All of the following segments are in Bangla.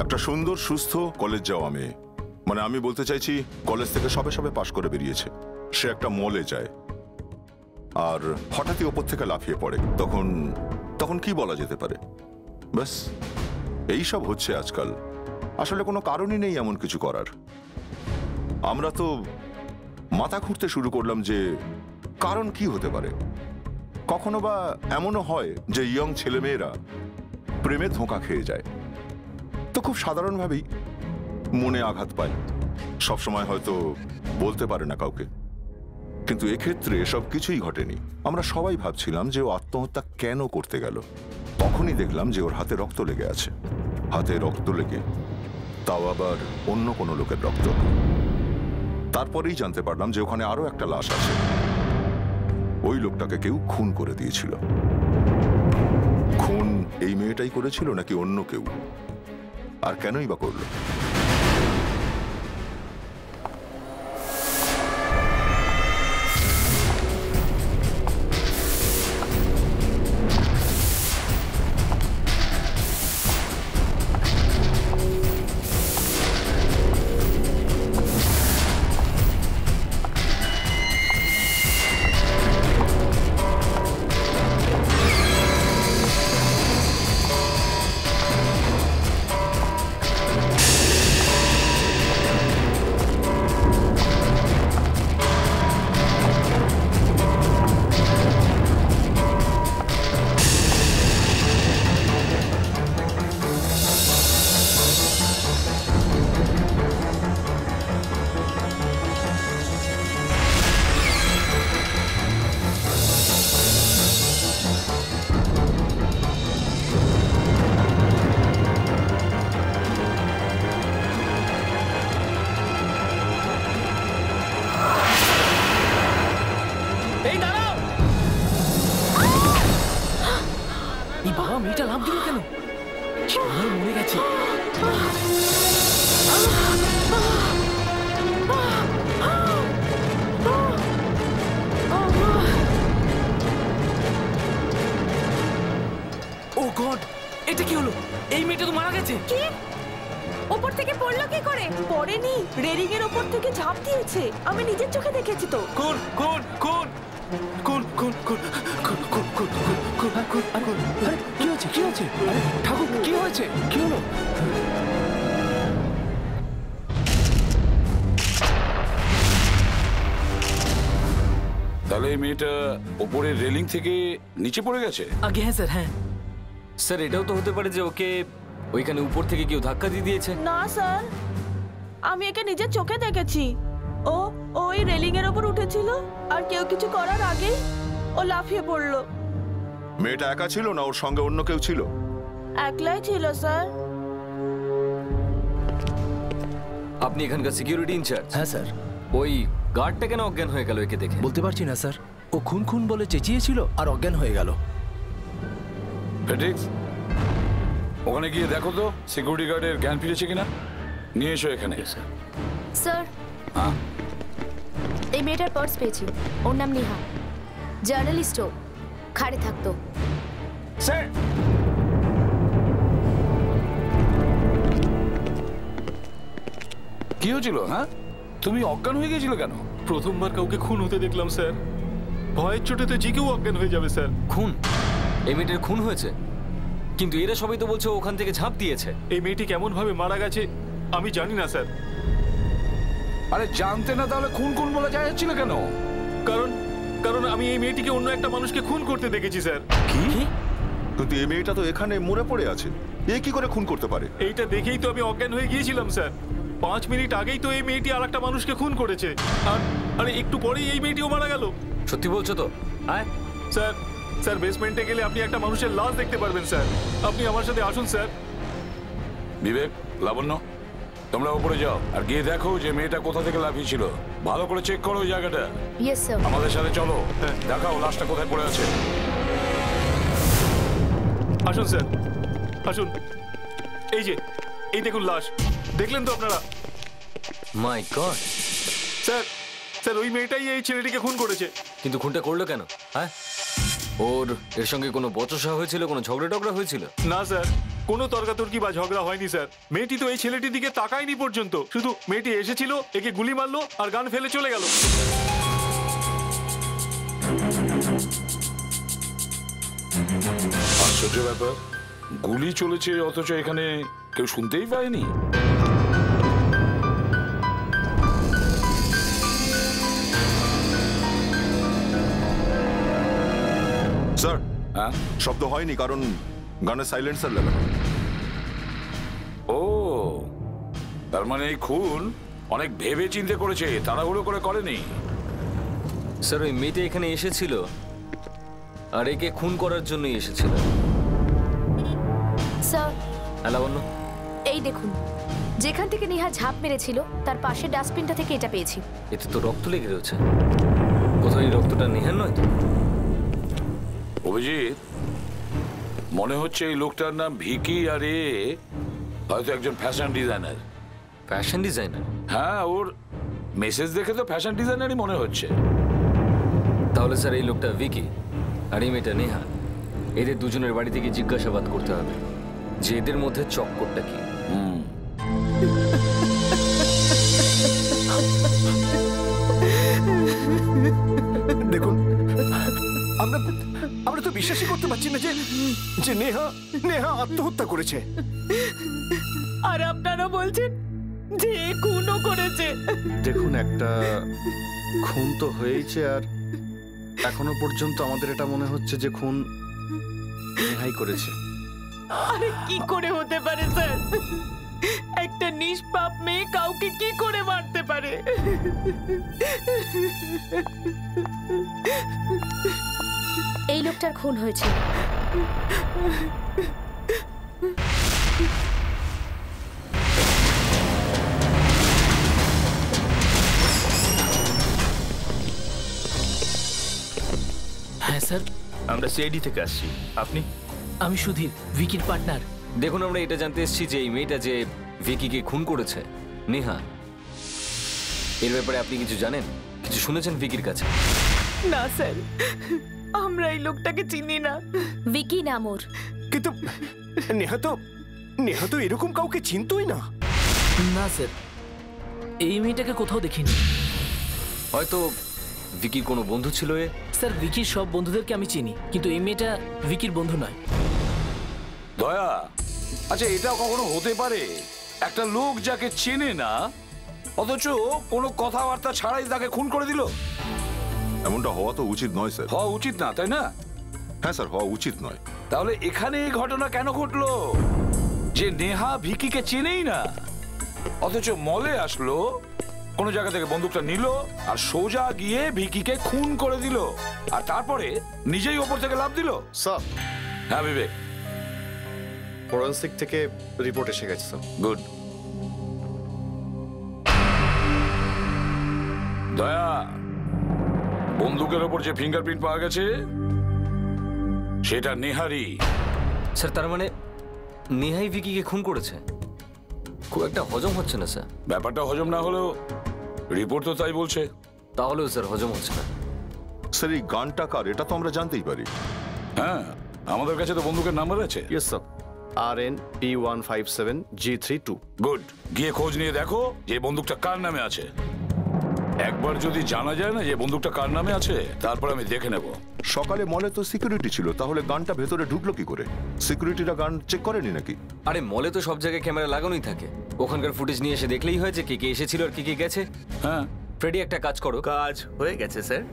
একটা সুন্দর সুস্থ কলেজ যাওয়া মেয়ে, মানে আমি বলতে চাইছি কলেজ থেকে সবে সবে পাশ করে বেরিয়েছে, সে একটা মলে যায় আর হঠাৎই ওপর থেকে লাফিয়ে পড়ে। তখন তখন কি বলা যেতে পারে? ব্যাস এই সব হচ্ছে আজকাল। আসলে কোনো কারণই নেই এমন কিছু করার। আমরা তো মাথা খুঁড়তে শুরু করলাম যে কারণ কি হতে পারে। কখনো বা এমনও হয় যে ইয়ং ছেলেমেয়েরা প্রেমে ধোঁকা খেয়ে যায়, তো খুব সাধারণভাবেই মনে আঘাত পায়। সবসময় হয়তো বলতে পারে না কাউকে, কিন্তু এক্ষেত্রে সব কিছুই ঘটেনি। আমরা সবাই ভাবছিলাম যে ও আত্মহত্যা কেন করতে গেল। তখনই দেখলাম যে ওর হাতে রক্ত লেগে আছে। হাতে রক্ত লেগে, তাও আবার অন্য কোনো লোকের রক্ত। তারপরেই জানতে পারলাম যে ওখানে আরো একটা লাশ আছে। ওই লোকটাকে কেউ খুন করে দিয়েছিল। খুন এই মেয়েটাই করেছিল নাকি অন্য কেউ? আর কেনই বা করলো? মেয়েটা লাভ দিল কেন? মরে গেছে। ও গড, এটা কি হলো? এই মেয়েটা তো মারা গেছে। কি? ওপর থেকে পড়লো কি করে? পড়েনি, রেলিং এর ওপর থেকে ঝাঁপ দিয়েছে। আমি নিজের চোখে দেখেছি তো। কোন কোন কোন কোন কোন কোন কোন কোন কোন কোন কোন কোন? আরে কি হচ্ছে? কি হচ্ছে? আরে ঠাকুর, কি হয়েছে? কি হলো? তাহলে এই মেয়েটা ওপরের রেলিং থেকে নিচে পড়ে গেছে? আগে হ্যাঁ স্যার, হ্যাঁ স্যার। এটাও তো হতে পারে যে ওকে ওইখানে উপর থেকে কেউ ধাক্কা দিয়ে দিয়েছে। না স্যার, আমি একে নিজের চোখে দেখেছি। ও ওই রেলিং এর ওপর উঠেছিল আর কেউ কিছু করার আগেই ও লাফিয়ে পড়লো। মেয়েটা একা ছিল না ওর সঙ্গে অন্য কেউ ছিল? একলাই ছিল স্যার। আপনি এখানকার সিকিউরিটি ইনচার্জ? হ্যাঁ স্যার। ওই গার্ডটা কেন অজ্ঞান হয়ে গেল একে দেখে? বলতে পারছি না স্যার, ও খুন খুন বলে চেঁচিয়েছিল আর অজ্ঞান হয়ে গেল। ফেটিক্স, ওখানে গিয়ে দেখো তো সিকিউরিটি গার্ডের জ্ঞান ফিরেছে কিনা। নিয়ে এসো এখানে। স্যার, হ্যাঁ, এই মেয়েটার পার্স পেয়েছি। ওর নাম নেহা, জার্নালিস্টও, খাড়ে থাকতো। স্যার, কি হয়েছিল? হ্যাঁ, তুমি অজ্ঞান হয়ে গিয়েছিল কেন? প্রথমবার কাউকে খুন হতে দেখলাম স্যার। ভয়ের চোটে তো যে কেউ অজ্ঞান হয়ে যাবে স্যার। খুন? এই মেয়েটার খুন হয়েছে? কিন্তু এরা সবাই তো বলছে ওখান থেকে ঝাঁপ দিয়েছে। এই মেয়েটি কেমন ভাবে মারা গেছে আমি জানি না স্যার। আরে জানতে না তাহলে খুন খুন বলে যাচ্ছিল কেন? কারণ কারণ আমি এই মেয়েটিকে অন্য একটা মানুষকে খুন করতে দেখেছি স্যার। কি? কিন্তু এই মেয়েটা তো এখানে মরে পড়ে আছে, এ কি করে খুন করতে পারে? এইটা দেখেই তো আমি অজ্ঞান হয়ে গিয়েছিলাম স্যার। 5 মিনিট আগেই তো এই মেয়েটি আর একটা মানুষকে খুন করেছে, আর একটু পরেই এই মেয়েটিও মারা গেল। সত্যি বলছো তো? হ্যাঁ স্যার। স্যার, বেসমেন্টে গেলে আপনি একটা মানুষের লাশ দেখতে পারবেন স্যার। আপনি আমার সাথে আসুন স্যার। বিবেক, লাবণ্য, তোমরা উপরে যাও আর গিয়ে দেখো যে মেয়েটা কোথা থেকে লাফিয়েছিল। ভালো করে চেক করো ওই জায়গাটা। Yes sir. আমাদের সাথে চলো, দেখাও লাশটা কোথায় পড়ে আছে। আসুন স্যার, আসুন। এই দেখুন লাশ, দেখলেন তো আপনারা? মাই গড। স্যার, স্যার ওই মেয়েটাই এই ছেলেটিকে খুন করেছে। কিন্তু খুনটা করলো কেন? হ্যাঁ, ওর এর সঙ্গে কোনো বচসা হয়েছিল, কোনো ঝগড়া টগড়া হয়েছিল? না স্যার, কোনো তর্কাতর্কি বা ঝগড়া হয়নি স্যার। মেয়েটি তো এই ছেলেটির দিকে তাকায়নি পর্যন্ত, শুধু মেয়েটি এসেছিল, একে গুলি মারলো আর গান ফেলে চলে গেল। আশ্চর্য ব্যাপার, গুলি চলেছে অথচ এখানে কেউ শুনতেই পায়নি। স্যার, হ্যাঁ, শব্দ হয়নি কারণ গানের সাইলেন্সার লাগানো। ও তার মানে এই খুন অনেক ভেবে চিন্তে করেছে, তাড়াহুড়ো করে করেনি। স্যার ওই মেয়েটা এখানে এসেছিল আর একে খুন করার জন্যই এসেছিল। স্যার, লাবণ্য, এই দেখুন, যেখান থেকে নেহা ঝাঁপ মেরেছিল তার পাশের ডাস্টবিনটা থেকে এটা পেয়েছি। এতে তো রক্ত লেগে রয়েছে। কোথাও এই রক্তটা নেহার নয় তো? অভিজিৎ, মনে হচ্ছে এই লোকটার নাম ভিকি, আর এ হয়তো একজন ফ্যাশন ডিজাইনার। Fashion designer? হ্যাঁ, ওর মেসেজ দেখে তো ফ্যাশন ডিজাইনারই মনে হচ্ছে। তাহলে স্যার এই লোকটা ভিকি আর এই মেয়েটা নেহা, এদের দুজনের বাড়ি থেকে জিজ্ঞাসাবাদ করতে হবে যে এদের মধ্যে চক্করটা কি। দেখুন, আমরা তো বিশ্বাসই করতে পারছি না যে নেহা আত্মহত্যা করেছে। আর আপনারা বলছেন যে এ খুনও করেছে। দেখুন, একটা খুন তো হয়েছে, আর এখনো পর্যন্ত আমাদের এটা মনে হচ্ছে যে খুন নেহাই করেছে। আরে কি করে হতে পারে স্যার? একটা নিষ্পাপ মেয়ে কাউকে কি করে মারতে পারে? এই লোকটার খুন হয়েছে। হ্যাঁ স্যার, আমরা সিআইডি থেকে আসছি। আপনি? আমি সুধীর, ভিকির পার্টনার। দেখুন, আমরা এটা জানতে এসেছি যে এই মেয়েটা যে ভিকিকে খুন করেছে, নেহা, এর ব্যাপারে আপনি কিছু জানেন? কিছু শুনেছেন ভিকির কাছে? না স্যার, আমরা এই লোকটাকে চিনি না। ভিকি নাম ওর। কিন্তু নেহা তো এরকম কাউকে চিনতই না। না স্যার, এই মেয়েটাকে কোথাও দেখিনি। হয়তো ভিকির কোনো বন্ধু ছিল এ। স্যার, ভিকির সব বন্ধুদেরকে আমি চিনি, কিন্তু এই মেয়েটা ভিকির বন্ধু নয়। দয়া, আচ্ছা এটা কখনো হতে পারে একটা লোক যাকে চেনে না অথচ কোনো কথাবার্তা ছাড়াই তাকে খুন করে দিল? এমনটা হওয়া তো উচিত নয় স্যার। হওয়া উচিত না, তাই না? হ্যাঁ স্যার, হওয়া উচিত নয়। তাহলে এখানে এই ঘটনা কেন ঘটলো যে নেহা ভিকিকে চেনেই না অথচ মলে আসলো, কোনো জায়গা থেকে বন্দুকটা নিল আর সোজা গিয়ে ভিকিকে খুন করে দিল, আর তারপরে নিজেই ওপর থেকে লাফ দিল? স্যার, হ্যাঁ বিবেক, ফরেন্সিক থেকে রিপোর্ট এসে গেছে স্যার। গুড। দয়া, বন্দুকের ওপর যে ফিঙ্গারপ্রিন্ট পাওয়া গেছে সেটা নেহারি। স্যার, তার মানে নেহাই ভিকিকে খুন করেছে? খুব একটা হজম হচ্ছে না স্যার। ব্যাপারটা হজম না হলেও রিপোর্ট তো তাই বলছে। তাহলেও স্যার হজম হচ্ছে না। স্যার, এই গানটা কার এটা তো আমরা জানতেই পারি। হ্যাঁ, আমাদের কাছে তো বন্দুকের নাম্বার আছে। Yes sir, RNP157G32। গুড, গিয়ে খোঁজ নিয়ে দেখো যে বন্দুকটা কার নামে আছে। একবার যদি জানা যায় না যে বন্দুকটা কার নামে আছে, তারপর আমি দেখে নেব। সকালে মলে তো সিকিউরিটি ছিল, তাহলে গানটা ভেতরে ঢুকলো কি করে? সিকিউরিটিরা গান চেক করেনি নাকি? আরে মলে তো সব জায়গায় ক্যামেরা লাগানোই থাকে, ওখানকার ফুটেজ নিয়ে এসে দেখলেই হয় যে কে কে এসেছিল আর কে কে গেছে। হ্যাঁ, ফ্রেডি একটা কাজ করো। কাজ হয়ে গেছে স্যার,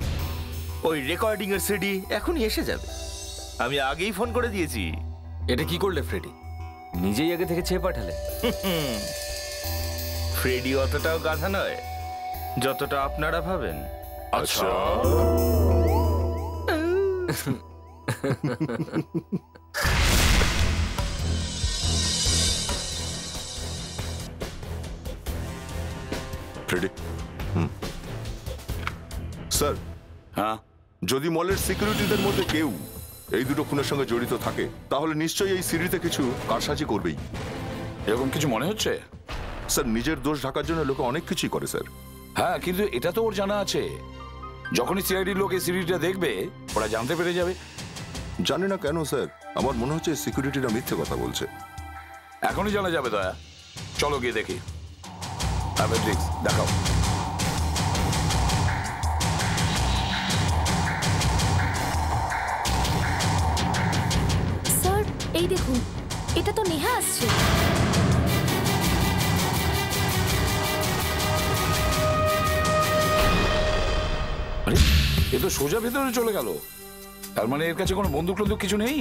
ওই রেকর্ডিং এর সিডি এখনই এসে যাবে। আমি আগেই ফোন করে দিয়েছি। এটা কি করলে ফ্রেডি? নিজেই আগে থেকে চেয়ে পাঠালে? ফ্রেডি অতটাও গাধা নয় যতটা আপনারা ভাবেন। আচ্ছা। ফ্রেডি, স্যার, হ্যাঁ, যদি মলের সিকিউরিটিদের মধ্যে কেউ এই দুটো খুনের সঙ্গে জড়িত থাকে তাহলে নিশ্চয়ই এই সিঁড়িতে কিছু কারসাজি করবেই। এরকম কিছু মনে হচ্ছে? স্যার, নিজের দোষ ঢাকার জন্য লোকে অনেক কিছুই করে স্যার। হ্যাঁ, কিন্তু এটা তো ওর জানা আছে, যখনই সিআইডির লোক এই সিরিজটা দেখবে ওরা জানতে পেরে যাবে। জানি না কেন স্যার, আমার মনে হচ্ছে সিকিউরিটিরা মিথ্যে কথা বলছে। এখনই জানা যাবে দয়া। চলো গিয়ে দেখি। ফেডরিক্স, দেখাও। স্যার এই দেখুন, এটা তো নেহা আসছে। আরে এ তো সোজা ভেতরে চলে গেল। তার মানে এর কাছে কোনো বন্দুক টন্দুক কিছু নেই।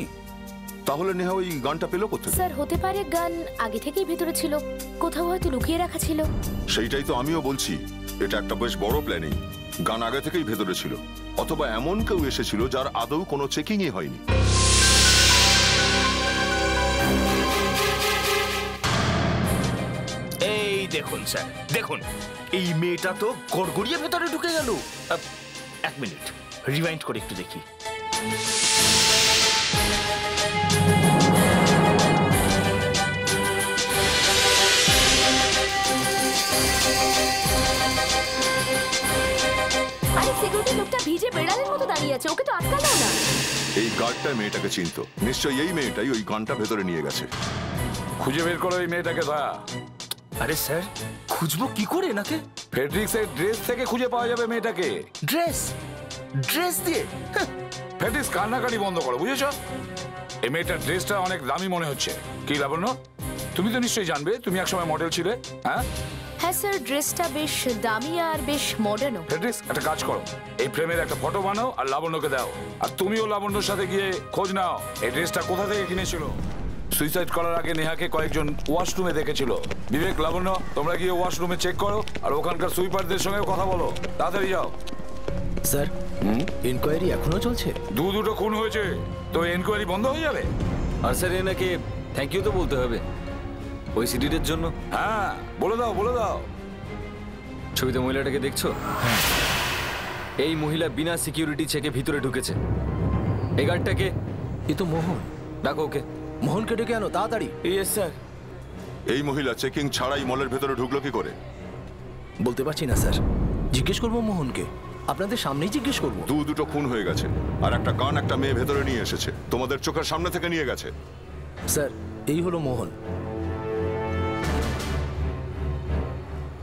তাহলে নেহা ওই গানটা পেলো কোথায়? স্যার হতে পারে গান আগে থেকেই ভেতরে ছিল, কোথাও হয়তো লুকিয়ে রাখা ছিল। সেইটাই তো আমিও বলছি, এটা একটা বেশ বড় প্ল্যানিং। গান আগে থেকেই ভেতরে ছিল, অথবা এমন কেউ এসেছিল যার আদৌ কোনো চেকিংই হয়নি। এই দেখুন স্যার, দেখুন এই মেয়েটা তো গড়গড়িয়ে ভেতরে ঢুকে গেল। এক মিনিট, রিওয়াইন্ড করে একটু দেখি। আরে সিকিউরিটি লোকটা ভিজে বেড়ালের মতো দাঁড়িয়ে আছে, ওকে তো আটকা দাও না। এই গার্ডটা মেয়েটাকে চিনতো, নিশ্চয়ই এই মেয়েটাই ওই গানটা ভেতরে নিয়ে গেছে। খুঁজে বের করো এই মেয়েটাকে দয়া। আরে স্যার, খুঁজবো কি করে এনাকে? ফেডরিক্সের ড্রেস থেকে খুঁজে পাওয়া যাবে মেয়েটাকে। ড্রেস? ড্রেস দিয়ে? ফেডরিক্স, কান্নাকাটি বন্ধ করো, বুঝেছ? এই মেয়েটার ড্রেসটা অনেক দামি মনে হচ্ছে। কি লাবণ্য, তুমি তো নিশ্চয়ই জানবে, তুমি একসময় মডেল ছিলে। হ্যাঁ হ্যাঁ স্যার, ড্রেসটা বেশ দামি আর বেশ মডার্নও। ফেডরিক্স, একটা কাজ করো, এই ফ্রেমের একটা ফটো বানাও আর লাবণ্যকে দাও। আর তুমিও লাবণ্যর সাথে গিয়ে খোঁজ নাও এই ড্রেসটা কোথা থেকে কিনেছিল। সুইসাইড করার আগে নেহাকে কয়েকজন ওয়াশরুমে দেখেছিল। বিবেক, লাবণ্য, তোমরা গিয়ে ওয়াশরুমে চেক করো আর ওখানকার সুইপারদের সঙ্গে কথা বলো। তাড়াতাড়ি যাও। স্যার, ইনকোয়ারি এখনো চলছে? দুটো খুন হয়েছে, তো এনকোয়ারি বন্ধ হয়ে যাবে? আর স্যার এনাকে থ্যাংক ইউ তো বলতে হবে ওই সিডিটের জন্য। হ্যাঁ, বলে দাও, বলে দাও। ছবিতে মহিলাটাকে দেখছো? এই মহিলা বিনা সিকিউরিটি চেকে ভিতরে ঢুকেছে। এই গার্ডটাকে, এ তো মোহন। ডাকো ওকে। মোহনকে ডেকে আনো তাড়াতাড়ি। Yes sir. এই মহিলা চেকিং ছাড়াই মলের ভেতরে ঢুকলো কি করে? বলতে পারছি না স্যার, জিজ্ঞেস করবো মোহনকে, আপনাদের সামনেই জিজ্ঞেস করবো। দুটো খুন হয়ে গেছে, আর একটা গান একটা মেয়ে ভেতরে নিয়ে এসেছে, তোমাদের চোখের সামনে থেকে নিয়ে গেছে। স্যার, এই হলো মোহন।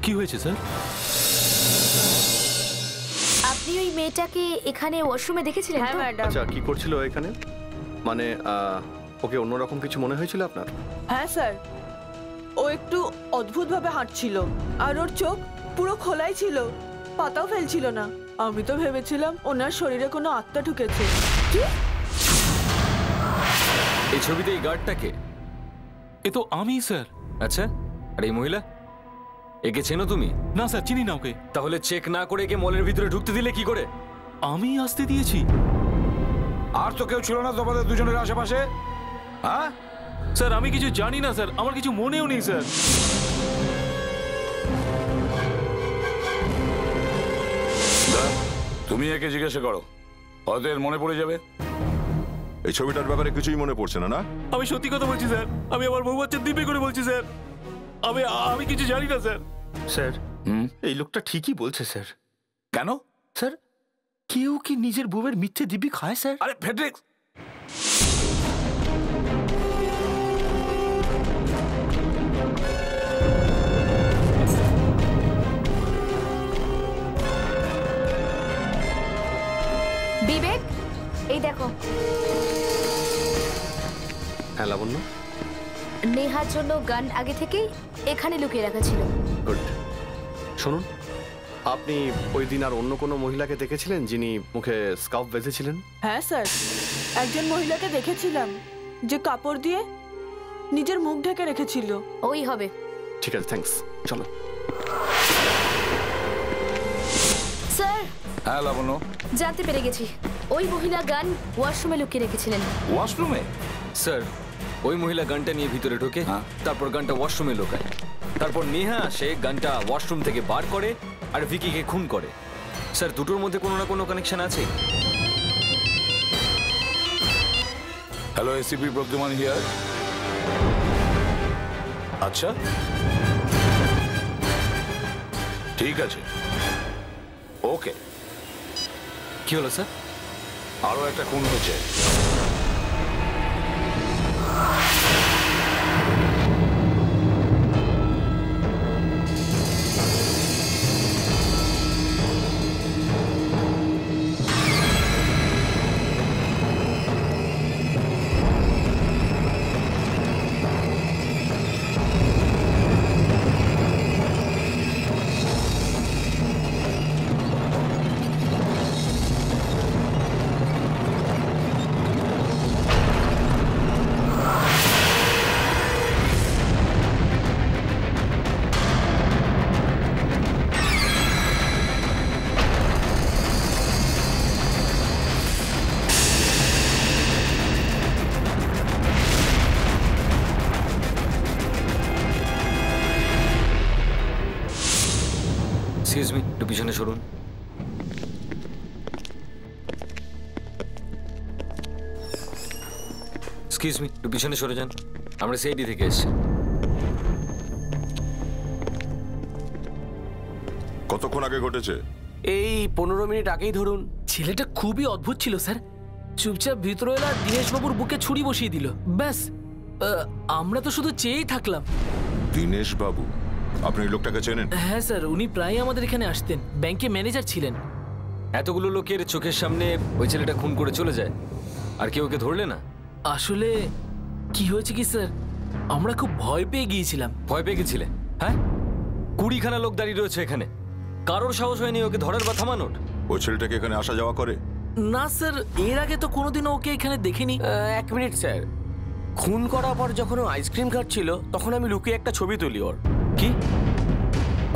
কি হয়েছে স্যার? আপনি ওই মেয়েটাকে এখানে ওয়াশরুমে দেখেছিলেন? হ্যাঁ তো? ম্যাডাম। আচ্ছা, কি করছিল এখানে? মানে ওকে অন্যরকম কিছু মনে হয়েছিল আপনার? হ্যাঁ স্যার, ও একটু অদ্ভুতভাবে হাঁটছিল আর ওর চোখ পুরো খোলাই ছিল, পাতাও ফেলছিল না। আমি তো ভেবেছিলাম ওনার শরীরে কোনো আত্মা ঢুকেছে। কি? এই ছবিতে এই গার্ডটাকে? এ তো আমি স্যার। আচ্ছা, আর এই মহিলা, একে চেনো তুমি? না স্যার, চিনি না ওকে। তাহলে চেক না করে একে মলের ভিতরে ঢুকতে দিলে কি করে? আমি আসতে দিয়েছি। আর তো কেউ ছিল না তোমাদের দুজনের আশেপাশে? হ্যাঁ স্যার, আমি কিছু জানি না স্যার, আমার কিছু মনেও নেই স্যার। তুমি একে জিজ্ঞাসা করো, হয়তো এর মনে পড়ে যাবে। এই ছবিটার ব্যাপারে কিছুই মনে পড়ছে না? না, আমি সত্যি কথা বলছি স্যার, আমি আমার বউ বাচ্চা দিব্যি করে বলছি স্যার, আমি কিছু জানি না স্যার। স্যার, এই লোকটা ঠিকই বলছে স্যার। কেন স্যার, কেউ কি নিজের বউয়ের মিথ্যে দিব্যি খায় স্যার? আরে ফেডরিক্স, বিবেক, এই দেখো। হ্যাঁ লাবণ্য, নেহার জন্য গান আগে থেকেই এখানে লুকিয়ে রাখা ছিল। গুড। শুনুন, আপনি ওই দিন আর অন্য কোনো মহিলাকে দেখেছিলেন যিনি মুখে স্কার্ফ বেঁধেছিলেন? হ্যাঁ স্যার, একজন মহিলাকে দেখেছিলাম যে কাপড় দিয়ে নিজের মুখ ঢেকে রেখেছিল। ওই হবে। ঠিক আছে, থ্যাঙ্কস, চলো। স্যার, হ্যাঁ লাবণ্য, জানতে পেরে গেছি, ওই মহিলা গান ওয়াশরুমে লুকিয়ে রেখেছিলেন। ওয়াশরুমে? স্যার, ওই মহিলা গানটা নিয়ে ভিতরে ঢোকে, তারপর গানটা ওয়াশরুমে লোকায়, তারপর নেহা আসে, গানটা ওয়াশরুম থেকে বার করে আর ভিকিকে খুন করে। স্যার, দুটোর মধ্যে কোনো না কোনো কানেকশন আছে। Hello, ACP Pradyuman here. আচ্ছা, ঠিক আছে, ওকে। কি হলো স্যার? আরো একটা খুন হয়েছে। এক্সকিউজ মি, একটু পিছনে সরুন। এক্সকিউজ মি, একটু পিছনে সরে যান। আমরা সিআইডি থেকে এসেছি। কতক্ষণ আগে ঘটেছে? এই 15 মিনিট আগেই ধরুন। ছেলেটা খুবই অদ্ভুত ছিল স্যার। চুপচাপ ভিতরে এলো আর দীনেশবাবুর বুকে ছুরি বসিয়ে দিল, ব্যাস। আমরা তো শুধু চেয়েই থাকলাম। দীনেশ বাবু, আপনি এই লোকটাকে চেনেন? হ্যাঁ স্যার, উনি প্রায় আমাদের এখানে আসতেন, ব্যাংকে ম্যানেজার ছিলেন। এতগুলো লোকের চোখের সামনে ওই ছেলেটা খুন করে চলে যায়, আর কেউ ওকে ধরলে না? আসলে কি হয়েছে কি স্যার, আমরা খুব ভয় পেয়ে গিয়েছিলাম। ভয় পেয়ে গেছিলে? হ্যাঁ, 20খানা লোক দাঁড়িয়ে রয়েছে এখানে, কারোর সাহস হয়নি ওকে ধরার বা থামানোর? ওই ছেলেটাকে এখানে আসা যাওয়া করে? না স্যার, এর আগে তো কোনোদিনও ওকে এখানে দেখিনি। 1 মিনিট স্যার, খুন করার পর যখন ও আইসক্রিম খাচ্ছিল তখন আমি লুকিয়ে একটা ছবি তুলি ওর। কি?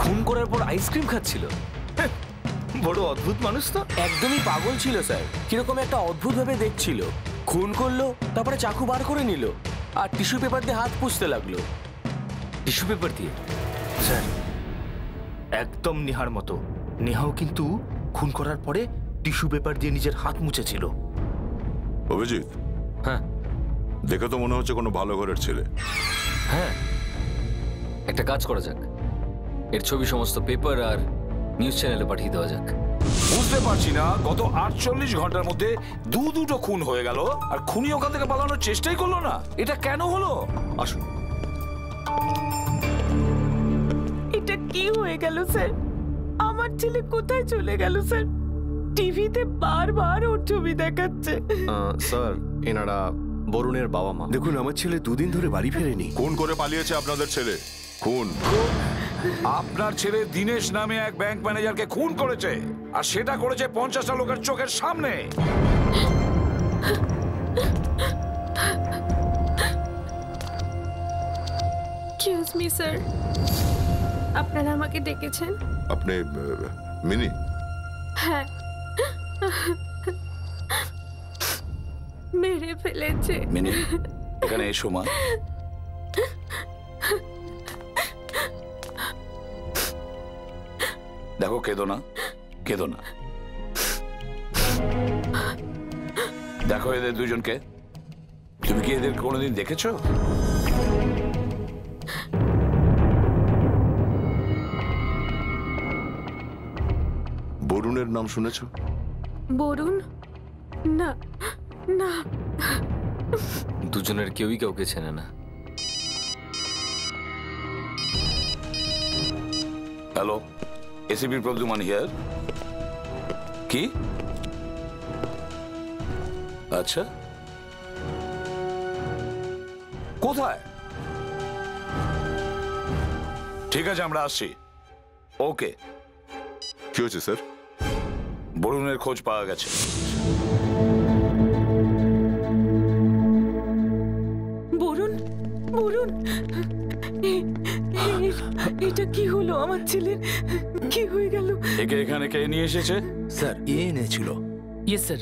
খুন করার পর আইসক্রিম খাচ্ছিল? বড় অদ্ভুত মানুষ তো। একদমই পাগল ছিল স্যার, কিরকম একটা অদ্ভুত ভাবে দেখছিল। খুন করলো, তারপরে চাকু বার করে নিল আর টিস্যু পেপার দিয়ে হাত পুছতে লাগলো। টিস্যু পেপার দিয়ে? স্যার একদম নেহার মতো। নেহাও কিন্তু খুন করার পরে টিস্যু পেপার দিয়ে নিজের হাত মুছেছিল। অভিজিৎ, হ্যাঁ দেখে তো মনে হচ্ছে কোনো ভালো ঘরের ছেলে। হ্যাঁ, একটা কাজ করা যাক, এর ছবি সমস্ত পেপার আর নিউজ চ্যানেলে পাঠিয়ে দেওয়া যাক। বুঝতে পারছি না, গত 48 ঘন্টার মধ্যে দুটো খুন হয়ে গেল আর খুনি ওখান থেকে পালানোর চেষ্টাই করলো না। এটা কেন হলো? আসুন। এটা কি হয়ে গেল স্যার? আমার ছেলে কোথায় চলে গেল স্যার? টিভিতে বারবার ওর ছবি দেখাচ্ছে। স্যার, এনারা বরুণের বাবা মা। দেখুন, আমার ছেলে 2 দিন ধরে বাড়ি ফেরেনি। খুন করে পালিয়েছে আপনাদের ছেলে। খুন? আপনার ছেলে দীনেশ নামে এক ব্যাংক ম্যানেজারকে খুন করেছে, আর সেটা করেছে 50টা লোকের চোখের সামনে। এক্সকিউজ মি স্যার, আপনারা আমাকে ডেকেছেন? আপনি মিনি? হ্যাঁ, মেরে ফেলেছে। মিনি, এখানে এসো মা। দেখো, কেঁদো না, কেঁদো না। দেখো এদের দুজনকে, তুমি কি এদের কোনোদিন দেখেছো? বরুণের নাম শুনেছো? বরুণ? না না, দুজনের কেউই কাউকে চেনে না। Hello, ACP Pradyuman here. কি? আচ্ছা, কোথায়? ঠিক আছে, আমরা আসছি। ওকে। কি হয়েছে স্যার? বরুণের খোঁজ পাওয়া গেছে। বরুণ, বরুণ, এটা কি হলো? আমার ছেলের কি হয়ে গেল? একে এখানে কে নিয়ে এসেছে? স্যার, এনেছিল। Yes sir.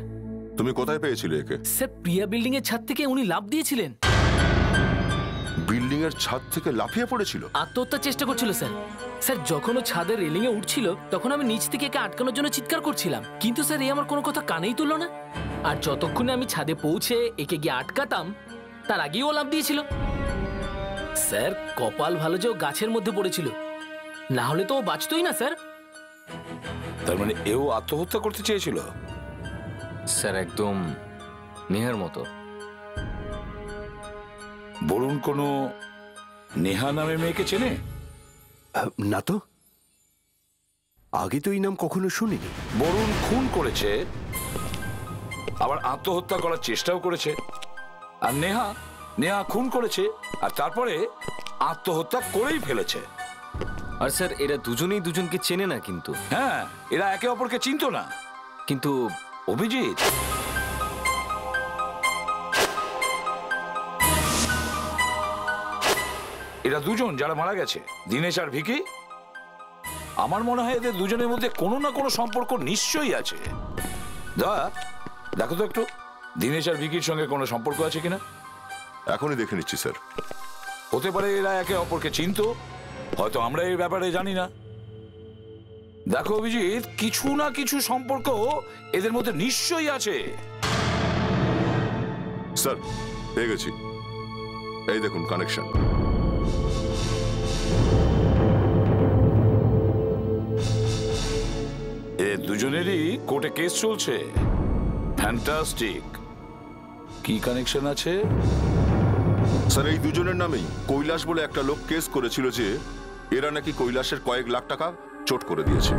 তুমি কোথায় পেয়েছিলে একে? স্যার, প্রিয়া বিল্ডিং এর ছাদ থেকে উনি লাফ দিয়েছিলেন। বিল্ডিং এর ছাদ থেকে লাফিয়ে পড়েছিল? আত্মহত্যার চেষ্টা করছিল স্যার। স্যার, যখন ও ছাদের রেলিং এ উঠছিল তখন আমি নিচ থেকে একে আটকানোর জন্য চিৎকার করছিলাম, কিন্তু স্যার এই আমার কোনো কথা কানেই তুললো না। আর যতক্ষণে আমি ছাদে পৌঁছে একে গিয়ে আটকাতাম তার আগেই ও লাফ দিয়েছিল। স্যার, কপাল ভালো যে ও গাছের মধ্যে পড়েছিল, না হলে তো ও বাঁচতই না স্যার। তার মানে এও আত্মহত্যা করতে চেয়েছিল? স্যার, একদম নেহার মতো। বরুণ কোনো নেহা নামে মেয়েকে চেনে? না তো, আগে তো এই নাম কখনো শুনিনি। বরুণ খুন করেছে, আবার আত্মহত্যা করার চেষ্টাও করেছে। আর নেহা খুন করেছে আর তারপরে আত্মহত্যা করেই ফেলেছে। আর স্যার, এরা দুজনেই দুজনকে চেনে না কিন্তু। হ্যাঁ, এরা একে অপরকে চিনতো না। কিন্তু অভিজিৎ, এরা দুজন যারা মারা গেছে, দীনেশ আর ভিকি, আমার মনে হয় এদের দুজনের মধ্যে কোনো না কোনো সম্পর্ক নিশ্চয়ই আছে। দেখো তো একটু, দীনেশ আর ভিকির সঙ্গে কোনো সম্পর্ক আছে কিনা। এখনই দেখে নিচ্ছি স্যার। হতে পারে এরা একে অপরকে চিনতো, হয়তো আমরা এই ব্যাপারে জানি না। দেখো অভিজিৎ, কিছু না কিছু সম্পর্ক এদের মধ্যে নিশ্চয়ই আছে। স্যার পেয়ে গেছি, এই দেখুন কানেকশন। এ দুজনেরই কোর্টে কেস চলছে। ফ্যান্টাস্টিক। কি কানেকশন আছে? স্যার এই দুজনের নামেই কৈলাস বলে একটা লোক কেস করেছিল যে এরা নাকি কৈলাসের কয়েক লাখ টাকা চোট করে দিয়েছে।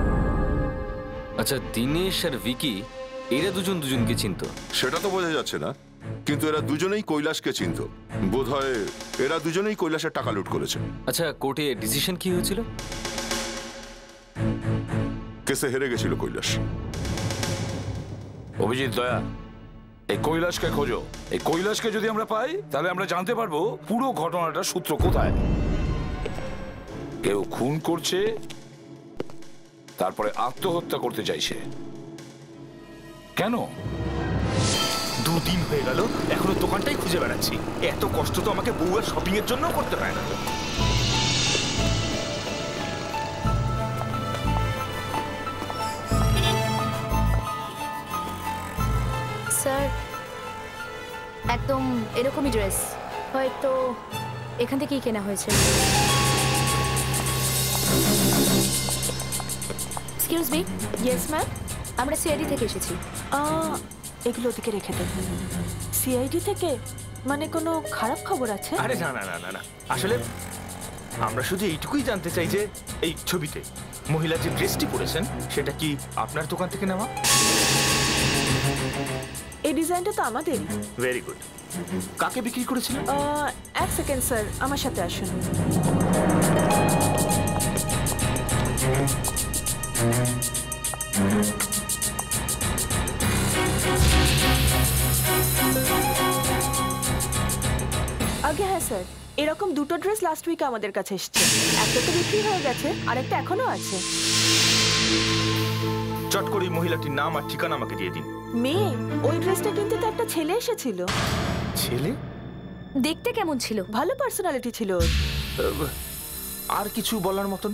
আচ্ছা, দীনেশ আর ভিকি এরা দুজন দুজনকে চিনতো? সেটা তো বোঝা যাচ্ছে না, কিন্তু এরা দুজনেই কৈলাসকে চিনতো। বোধহয় এরা দুজনেই কৈলাসের টাকা লুট করেছে। আচ্ছা, কোর্টে ডিসিশন কি হয়েছিল? কেসে হেরে গেছিল কৈলাস। অভিজিৎ, দয়া, এই কৈলাসকে খোঁজো। এই কৈলাসকে যদি আমরা পাই তাহলে আমরা জানতে পারবো পুরো ঘটনাটার সূত্র কোথায়। কেউ খুন করছে, তারপরে আত্মহত্যা করতে চাইছে। কেন? 2 দিন হয়ে গেল, এখনো দোকানটাই খুঁজে বেড়াচ্ছি। এত কষ্ট তো আমাকে বউয়ের শপিং এর জন্য করতে হয় না। স্যার, একদম এরকমই ড্রেস, হয়তো এখান থেকেই কেনা হয়েছে। Excuse me. Yes ma'am. আমরা সিআইডি থেকে এসেছি। এগুলো ওদিকে রেখে দেন। সিআইডি থেকে? মানে কোনো খারাপ খবর আছে? আরে না না না না না, আসলে আমরা শুধু এইটুকুই জানতে চাই যে এই ছবিতে মহিলা যে ড্রেসটি পরেছেন সেটা কি আপনার দোকান থেকে নেওয়া? এই ডিজাইনটা তো আমাদেরই। Very good. কাকে বিক্রি করেছিলেন? 1 সেকেন্ড স্যার, আমার সাথে আসুন। আগে হ্যাঁ স্যার, এরকম 2টো ড্রেস লাস্ট উইকে আমাদের কাছে এসেছে। একটা তো বিক্রি হয়ে গেছে, আর একটা এখনো আছে। চট করে এই মহিলাটির নাম আর ঠিকানা আমাকে দিয়ে দিন। মেয়ে? ওই ড্রেসটা কিনতে তো একটা ছেলে এসেছিল। ছেলে? দেখতে কেমন ছিল? ভালো পার্সোনালিটি ছিল ওর। আর কিছু বলার মতন?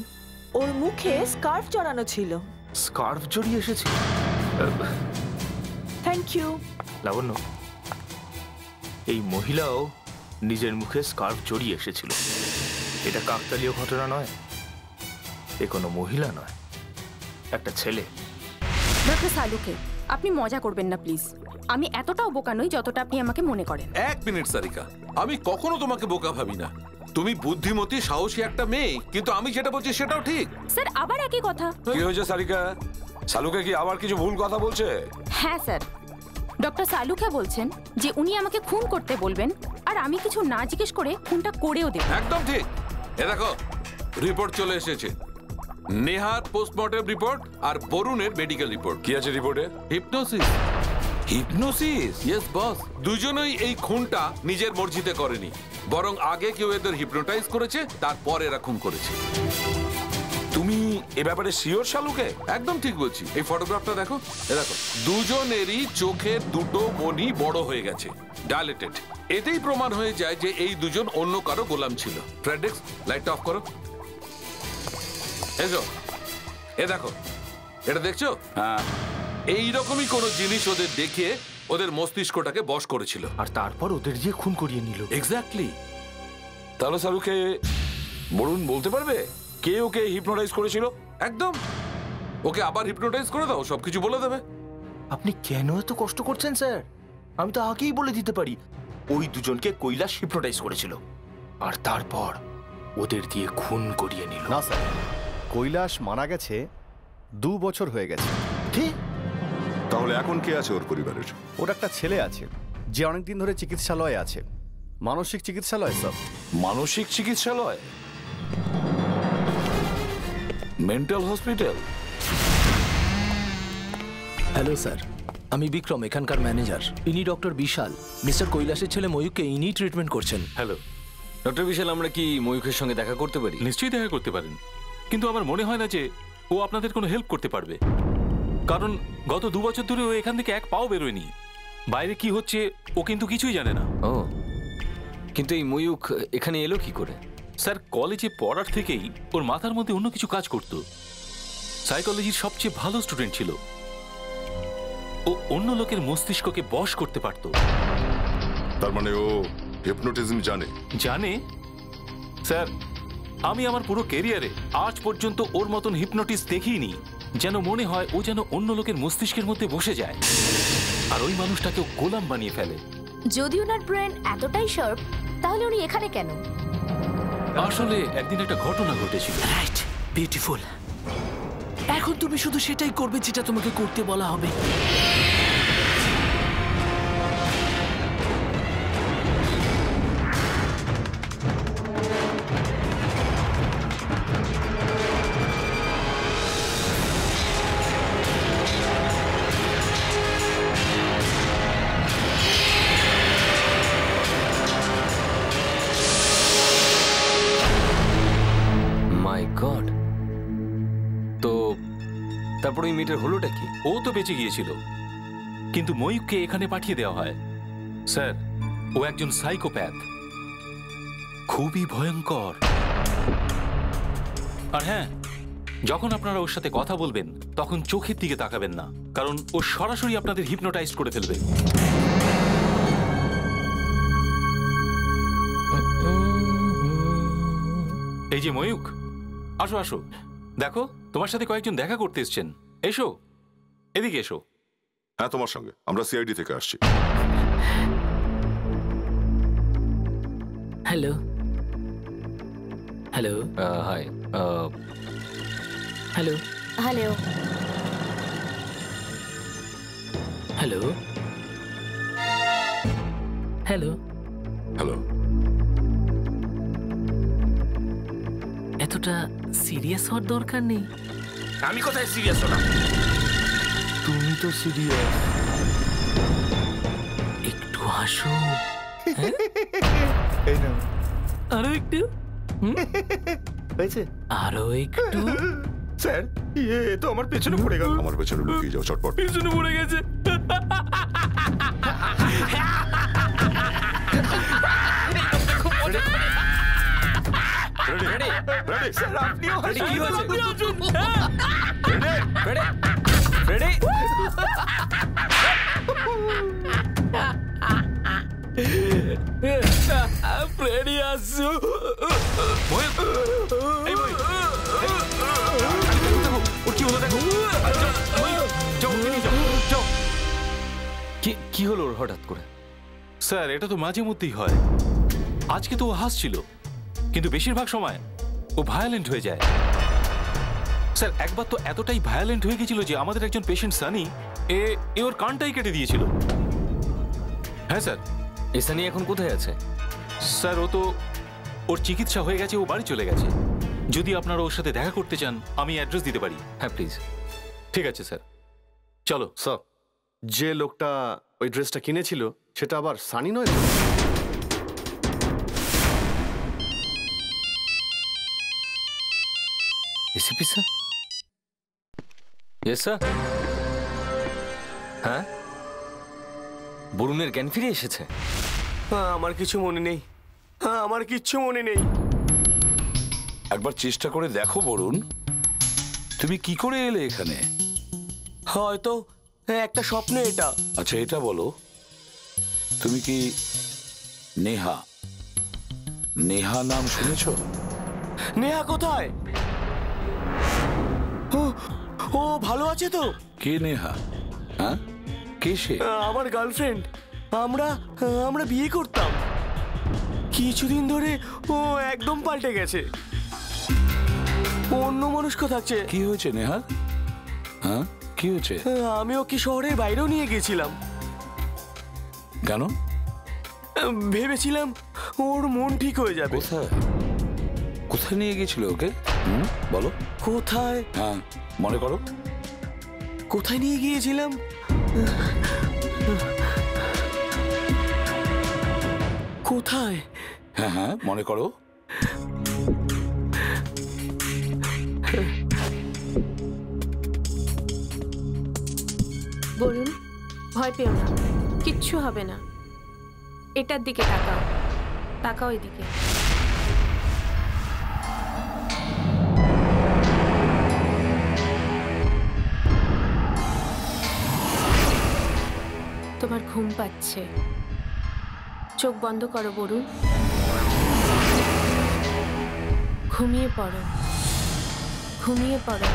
ওর মুখে স্কার্ফ জড়ানো ছিল। স্কার্ফ জড়িয়ে এসেছিল? Thank you. লাবণ্য, এই মহিলাও নিজের মুখে স্কার্ফ জড়িয়ে এসেছিল। এটা কাকতালীয় ঘটনা নয়, এ কোনো মহিলা নয়, একটা ছেলে। ডক্টর সালুকে, আপনি মজা করবেন না প্লিজ। আমি এতটাও বোকা নই যতটা আপনি আমাকে মনে করেন। 1 মিনিট সারিকা, আমি কখনো তোমাকে বোকা ভাবি না। তুমি বুদ্ধিমতী, সাহসী একটা মেয়ে, কিন্তু আমি যেটা বলছি সেটাও ঠিক। স্যার, আবার একই কথা। কি হয়েছে সারিকা? সালুকে কি আবার কিছু ভুল কথা বলছে? হ্যাঁ স্যার, ডক্টর সালুকে বলছেন যে উনি আমাকে খুন করতে বলবেন, আর আমি কিছু না জিজ্ঞেস করে খুনটা করেও দেব। একদম ঠিক। এ দেখো, রিপোর্ট চলে এসেছে। নেহার পোস্টমর্টেম রিপোর্ট আর বরুণের মেডিকেল রিপোর্ট। কি আছে রিপোর্টে? হিপনোসিস। হিপনোসিস? Yes boss. দুজনেই এই খুনটা নিজের মর্জিতে করেনি, বরং আগে কেউ এদের হিপনোটাইজ করেছে, তারপর এরা খুন করেছে। তুমি এ ব্যাপারে শিওর সালুকে? একদম ঠিক বলছি। এই ফটোগ্রাফটা দেখো, এ দেখো, দুজনেরই চোখের দুটো মনি বড় হয়ে গেছে, ডাইলেটেড। এতেই প্রমাণ হয়ে যায় যে এই দুজন অন্য কারো গোলাম ছিল। ফ্রেডরিক্স, লাইটটা অফ করো। এসো, এ দেখো, এটা দেখছো? হ্যাঁ। এইরকমই কোনো জিনিস ওদের দেখিয়ে ওদের মস্তিষ্কটাকে বশ করেছিল, আর তারপর ওদের দিয়ে খুন করিয়ে নিল। এক্স্যাক্টলি। তাহলে সালুকে বরুণ বলতে পারবে কে ওকে হিপনোটাইজ করেছিল? একদম। ওকে আবার হিপনোটাইজ করে দাও, সবকিছু বলে দেবে। আপনি কেন এত কষ্ট করছেন স্যার? আমি তো আগেই বলে দিতে পারি, ওই দুজনকে কৈলাস হিপনোটাইজ করেছিল, আর তারপর ওদের দিয়ে খুন করিয়ে নিল। না স্যার, কৈলাস মারা গেছে 2 বছর হয়ে গেছে। কি? তাহলে এখন কে আছে ওর পরিবারের? ওর একটা ছেলে আছে যে অনেকদিন ধরে চিকিৎসালয়ে আছে। মানসিক চিকিৎসালয় স্যার। মানসিক চিকিৎসালয়? Mental hospital? হ্যালো স্যার, আমি বিক্রম, এখানকার ম্যানেজার। ইনি ডক্টর বিশাল, মিস্টার কৈলাসের ছেলে ময়ূককে ইনি ট্রিটমেন্ট করছেন। হ্যালো ডক্টর বিশাল, আমরা কি ময়ূখের সঙ্গে দেখা করতে পারি? নিশ্চয়ই দেখা করতে পারেন, কিন্তু আমার মনে হয় না যে ও আপনাদের কোনো হেল্প করতে পারবে, কারণ গত 2 বছর ধরে ও এখান থেকে এক পাও বেরোয়নি। বাইরে কি হচ্ছে ও কিন্তু কিছুই জানে না। ও, কিন্তু এই ময়ূখ এখানে এলো কি করে? স্যার, কলেজে পড়ার থেকেই ওর মাথার মধ্যে অন্য কিছু কাজ করতো। সাইকোলজির সবচেয়ে ভালো স্টুডেন্ট ছিল। ও অন্য লোকের মস্তিষ্ককে বশ করতে পারত। তার মানে ও হিপনোটিজম জানে? জানে স্যার। আমি আমার পুরো ক্যারিয়ারে আজ পর্যন্ত ওর মতন হিপনোটিস দেখিনি। যেন মনে হয় ও যেন অন্য লোকের মস্তিষ্কের মধ্যে বসে যায় আর ওই মানুষটাকে গোলাম বানিয়ে ফেলে। যদি ওনার ব্রেন এতটাই শার্প, তাহলে উনি এখানে কেন? আসলে একদিন একটা ঘটনা ঘটেছিল। Right, beautiful. এখন তুমি শুধু সেটাই করবে যেটা তোমাকে করতে বলা হবে। মাই গড। তো তারপর ওই মেয়েটার হলোটা কি? ও তো বেঁচে গিয়েছিল, কিন্তু ময়ূককে এখানে পাঠিয়ে দেওয়া হয়। স্যার, ও একজন সাইকোপ্যাথ, খুবই ভয়ঙ্কর। আর হ্যাঁ, যখন আপনারা ওর সাথে কথা বলবেন তখন চোখের দিকে তাকাবেন না, কারণ ও সরাসরি আপনাদের হিপনোটাইজ করে ফেলবে। এই যে ময়ূক, আসো আসো, দেখো তোমার সাথে কয়েকজন দেখা করতে এসছেন। এসো, এদিকে এসো। হ্যাঁ, তোমার সঙ্গে। আমরা সিআইডি থেকে আসছি। Hello hello hi. Hello hello hello hello hello. এতটা সিরিয়াস হওয়ার দরকার নেই। আমি কোথায় সিরিয়াস হলাম? তুমি তো সিরিয়াস। একটু হাসো। আরো একটু। হয়েছে? আরো একটু। স্যার, এ তো আমার পেছনে পড়ে গেল। আমার পেছনে লুকিয়ে যাও চটপট। পিছনে পড়ে গেছে। স্যার, আপনিও হাসুন। কি হয়েছে? রেডি? ফ্রেডি আসছো। কি হলো ওর হঠাৎ করে? স্যার, এটা তো মাঝে মধ্যেই হয়। আজকে তো ও হাসছিল, কিন্তু বেশিরভাগ সময় ও ভায়োলেন্ট হয়ে যায়। স্যার, একবার তো এতটাই ভায়োলেন্ট হয়ে গেছিল যে আমাদের একজন পেশেন্ট সানি এ ওর কানটাই কেটে দিয়েছিল। হ্যাঁ স্যার। এই সানি এখন কোথায় আছে? স্যার, ও তো ওর চিকিৎসা হয়ে গেছে, ও বাড়ি চলে গেছে। যদি আপনারা ওর সাথে দেখা করতে চান আমি অ্যাড্রেস দিতে পারি। হ্যাঁ প্লিজ। ঠিক আছে স্যার, চলো। স্যার, যে লোকটা ওই ড্রেসটা কিনেছিল সেটা আবার সানি নয় তো? ACP sir? Yes sir. হ্যাঁ, বরুণের জ্ঞান ফিরে এসেছে? আমার কিছু মনে নেই। আমার কিচ্ছু মনে নেই। একবার চেষ্টা করে দেখো বরুণ, তুমি কি করে এলে এখানে? হয়তো একটা স্বপ্ন এটা। আচ্ছা, এটা বলো, তুমি কি নেহা নেহা নাম শুনেছো? নেহা কোথায়? ও ভালো আছে তো? কে নেহা? হ্যাঁ, কে সে? আমার গার্লফ্রেন্ড। আমরা বিয়ে করতাম। কিছুদিন ধরে ও একদম পাল্টে গেছে। অন্য মনস্ক থাকছে। কি হয়েছে নেহা? হ্যাঁ, কি হয়েছে? আমি ওকে শহরের বাইরেও নিয়ে গেছিলাম। কেন? ভেবেছিলাম ওর মন ঠিক হয়ে যাবে। কোথায় কোথায় নিয়ে গেছিল ওকে? বলো কোথায়। হ্যাঁ, মনে করো। কোথায় নিয়ে গিয়েছিলাম? কোথায়? হ্যাঁ হ্যাঁ, মনে করো। বলুন, ভয় পেও না, কিচ্ছু হবে না। এটার দিকে তাকাও, তাকাও এদিকে। তোমার ঘুম পাচ্ছে। চোখ বন্ধ করো বরুণ, ঘুমিয়ে পড়ো, ঘুমিয়ে পড়ো।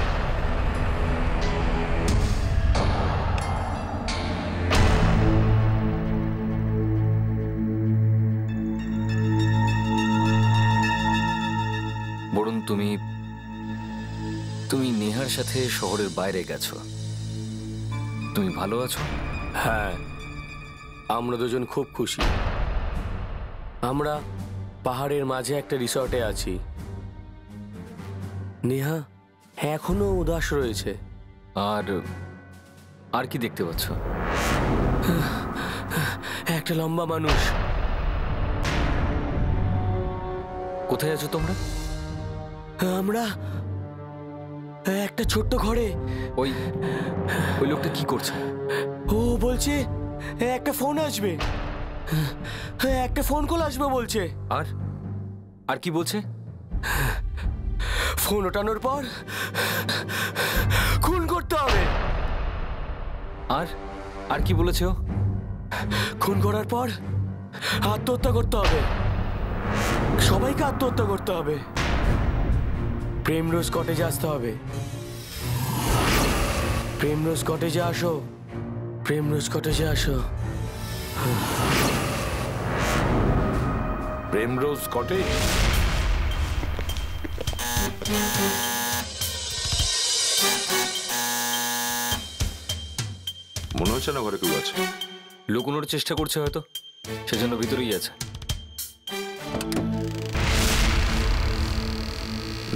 বরুণ, তুমি তুমি নেহার সাথে শহরের বাইরে গেছো, তুমি ভালো আছো? হ্যাঁ, আমরা দুজন খুব খুশি। আমরা পাহাড়ের মাঝে একটা রিসর্টে আছি। নেহা এখনো উদাস রয়েছে। আর আর কি দেখতে পাচ্ছ? একটা লম্বা মানুষ। কোথায় আছো তোমরা? আমরা একটা ছোট্ট ঘরে। ওই ওই লোকটা কি করছে? ও বলছে একটা ফোন আসবে, একটা ফোন কল আসবে বলছে। আর আর কি বলছে? ফোন ওঠানোর পর খুন করতে হবে। আর আর কি বলেছে ও? খুন করার পর আত্মহত্যা করতে হবে, সবাইকে আত্মহত্যা করতে হবে। প্রেমরোজ কটেজে আসতে হবে। প্রেমরোজ কটেজে আসো, প্রেমরোজ কটেজে আসো। প্রেমরোজ কটেজ? মনে হচ্ছে না ঘরে কেউ আছে। লুকোনোর চেষ্টা করছে হয়তো, সেজন্য ভিতরেই আছে।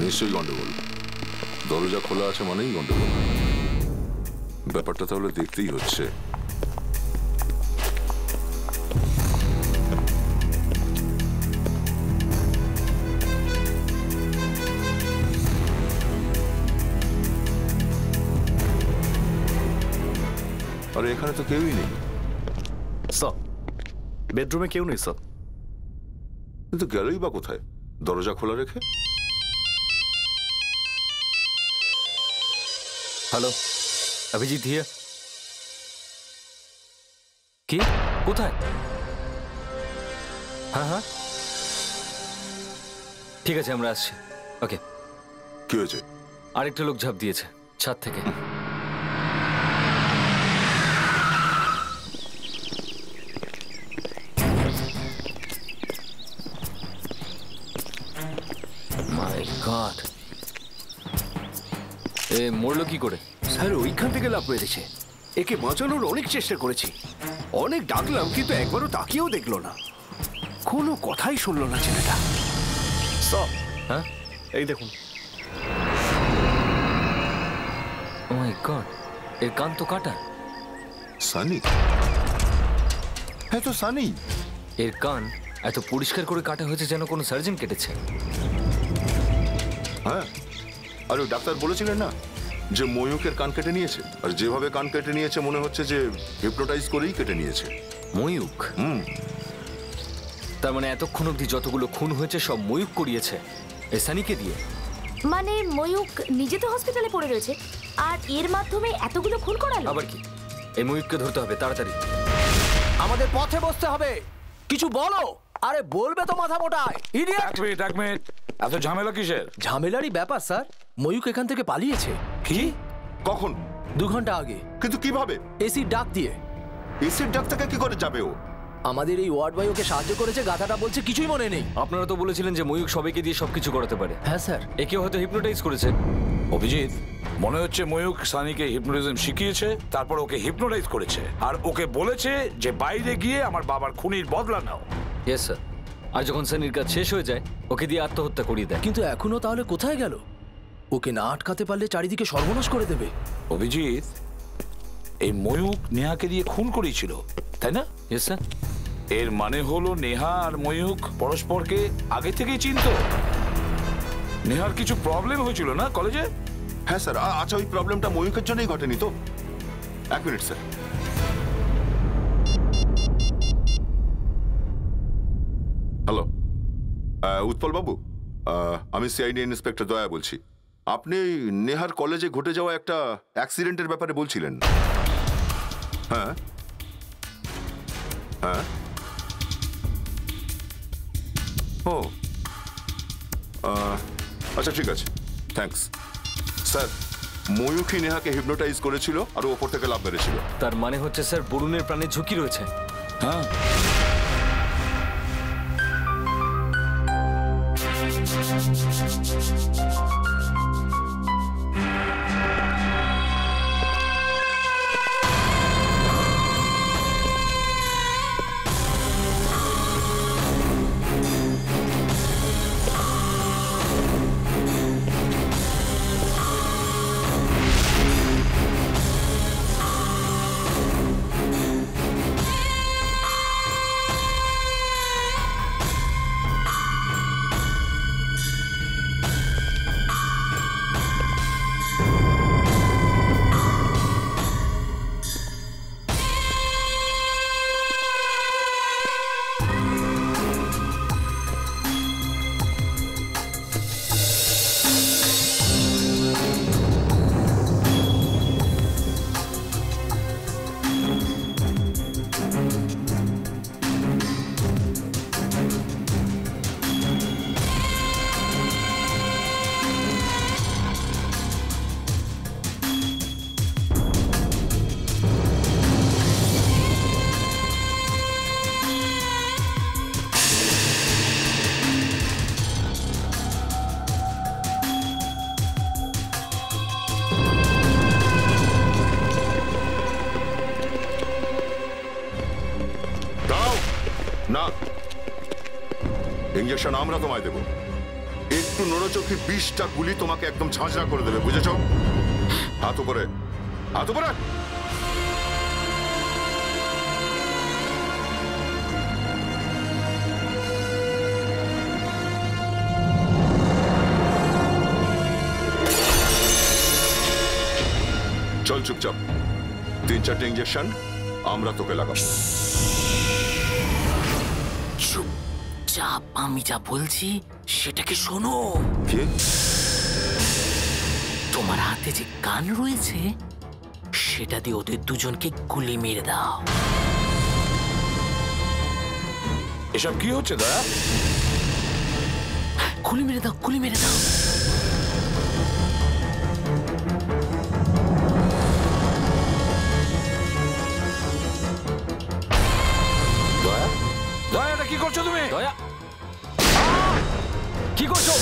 নিশ্চয়ই গন্ডগোল। দরজা খোলা আছে মানেই গন্ডগোল। ব্যাপারটা তাহলে দেখতেই হচ্ছে। আরে এখানে তো কেউই নেই। স্যার, বেডরুমে কেউ নেই স্যার। কিন্তু গেলই বা কোথায় দরজা খোলা রেখে? Hello, Abhijit here. কি? কোথায়? হ্যাঁ হ্যাঁ, ঠিক আছে, আমরা আসছি। ওকে। কি হয়েছে? আরেকটা লোক ঝাঁপ দিয়েছে ছাদ থেকে। মাই গড, এ মরলো কি করে? স্যার ওইখান থেকে লাফ মেরেছে। একে বাঁচানোর অনেক চেষ্টা করেছি, অনেক ডাকলাম, কিন্তু একবারও তাকিয়েও দেখলো না, কোনো কথাই শুনলো না ছেলেটা। স্যার, হ্যাঁ এই দেখুন। ও মাই গড, এর কান তো কাটা। সানি? হ্যাঁ তো সানি। এর কান এত পরিষ্কার করে কাটা হয়েছে যেন কোনো সার্জন কেটেছে। হ্যাঁ, আর ওই ডাক্তার বলেছিলেন না যে ময়ূকের কান কেটে নিয়েছে, আর যেভাবে কান কেটে নিয়েছে মনে হচ্ছে যে হিপনোটাইজ করেই কেটে নিয়েছে। ময়ূক? তার মানে এতক্ষণ অবধি যতগুলো খুন হয়েছে সব ময়ূক করিয়েছে এই সানিকে দিয়ে? মানে ময়ূক নিজে তো হসপিটালে পড়ে রয়েছে, আর এর মাধ্যমে এতগুলো খুন করালো? আবার কি? এই ময়ূককে ধরতে হবে তাড়াতাড়ি। আমাদের পথে বসতে হবে, কিছু বলো। আরে বলবে তো মাথা মোটায়। ইডিয়েট! এক মিনিট, এত ঝামেলা কিসের? ঝামেলারই ব্যাপার স্যার। ময়ূক এখান থেকে পালিয়েছে। কি? কখন? 2 ঘন্টা আগে। কিন্তু কিভাবে? এসির ডাক দিয়ে। এসির ডাক থেকে কি করে যাবে ও? আমাদের এই ওয়ার্ড বয় ওকে সাহায্য করেছে, গাধাটা বলছে কিছুই মনে নেই। আপনারা তো বলেছিলেন যে ময়ূক সবাইকে দিয়ে সবকিছু করাতে পারে। হ্যাঁ স্যার। একে হয়তো হিপনোটাইজ করেছে। অভিজিৎ, মনে হচ্ছে ময়ূক সানিকে হিপনোটিজম শিখিয়েছে, তারপর ওকে হিপনোটাইজ করেছে, আর ওকে বলেছে যে বাইরে গিয়ে আমার বাবার খুনির বদলা নাও। Yes sir. আর যখন সানির কাজ শেষ হয়ে যায় ওকে দিয়ে আত্মহত্যা করিয়ে দেয়। কিন্তু এখনো তাহলে কোথায় গেল? ওকে না আটকাতে পারলে চারিদিকে সর্বনাশ করে দেবে। অভিজিৎ, এই ময়ূক নেহাকে দিয়ে খুন করিয়েছিল, তাই না? Yes sir. এর মানে হলো নেহা আর ময়ূক পরস্পরকে আগে থেকেই চিনতো। নেহার কিছু প্রবলেম হয়েছিল না কলেজে? হ্যাঁ স্যার। আচ্ছা, ওই প্রবলেমটা ময়ূকের জন্যই ঘটেনি তো? 1 মিনিট স্যার। হ্যালো, উৎপল বাবু, আমি সিআইডি ইন্সপেক্টর দয়া বলছি। আপনি নেহার কলেজে ঘটে যাওয়া একটা অ্যাক্সিডেন্টের ব্যাপারে বলছিলেন। হ্যাঁ, হ্যাঁ? ও আচ্ছা, ঠিক আছে, থ্যাঙ্কস। স্যার, ময়ূখী নেহাকে হিপনোটাইজ করেছিল আর ওপর থেকে লাফ মেরেছিল। তার মানে হচ্ছে স্যার বরুণের প্রাণে ঝুঁকি রয়েছে। হ্যাঁ, না, ইঞ্জেকশন আমরা তোমায় দেব। একটু নড়চোখে 20টা গুলি তোমাকে একদম ঝাঁঝরা করে দেবে, বুঝেছ? হাত উপরে, হাত উপরে। চল চুপচাপ, 3-4টে ইঞ্জেকশন আমরা তোকে লাগাবো। চুপচাপ, আমি যা বলছি সেটাকে শোনো। কি? তোমার হাতে যে গান রয়েছে সেটা দিয়ে ওদের দুজনকে গুলি মেরে দাও। এসব কি হচ্ছে দয়া? গুলি মেরে দাও, গুলি মেরে দাও। দয়া, দয়া, এটা কি করছো তুমি? দয়া, কি করছো?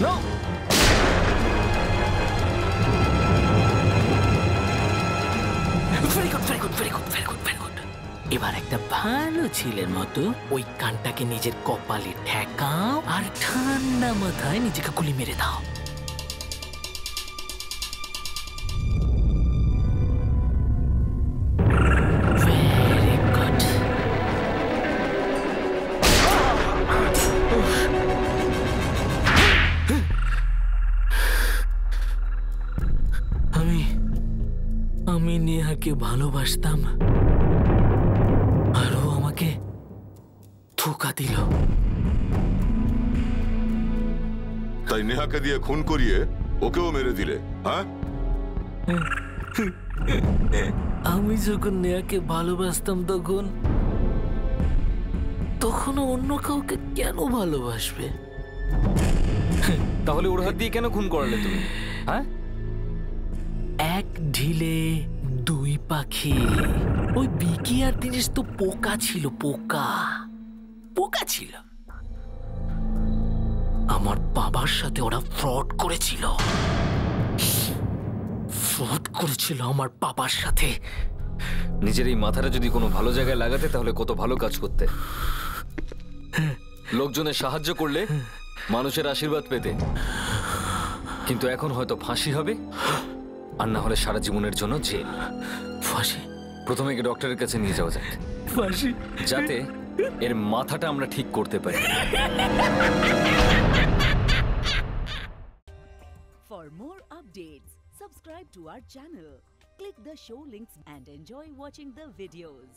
No, very good, very good, very good, very good, very good. এবার একটা ভালো ছেলের মতো ওই কানটাকে নিজের কপালে ঠেকাও আর ঠান্ডা মাথায় নিজেকে গুলি মেরে দাও। Very good. আমি নেহাকে ভালোবাসতাম আর ও আমাকে ধোঁকা দিল। তাই নেহাকে দিয়ে খুন করিয়ে ওকেও মেরে দিলে, হ্যাঁ? আমি যখন নেহাকে ভালোবাসতাম তখন অন্য কাউকে কেন ভালোবাসবে? তাহলে ওর হাত দিয়ে কেন খুন করালে তুমি? হ্যাঁ, এক ঢিলে দুই পাখি। ওই বিকি আর দিনেশ তো পোকা ছিল, পোকা পোকা ছিল। আমার বাবার সাথে ওরা ফ্রড করেছিল, ফ্রড করেছিল আমার বাবার সাথে। নিজের এই মাথাটা যদি কোনো ভালো জায়গায় লাগাতে তাহলে কত ভালো কাজ করতে। লোকজনের সাহায্য করলে মানুষের আশীর্বাদ পেতে। কিন্তু এখন হয়তো ফাঁসি হবে, আর না হলে সারা জীবনের জন্য জেল। ফাঁসি? প্রথমে কি ডক্টরের কাছে নিয়ে যাওয়া যায়, ফাঁসি, যাতে এর মাথাটা আমরা ঠিক করতে পারি। For more updates, subscribe to our channel, click the show links and enjoy watching the videos.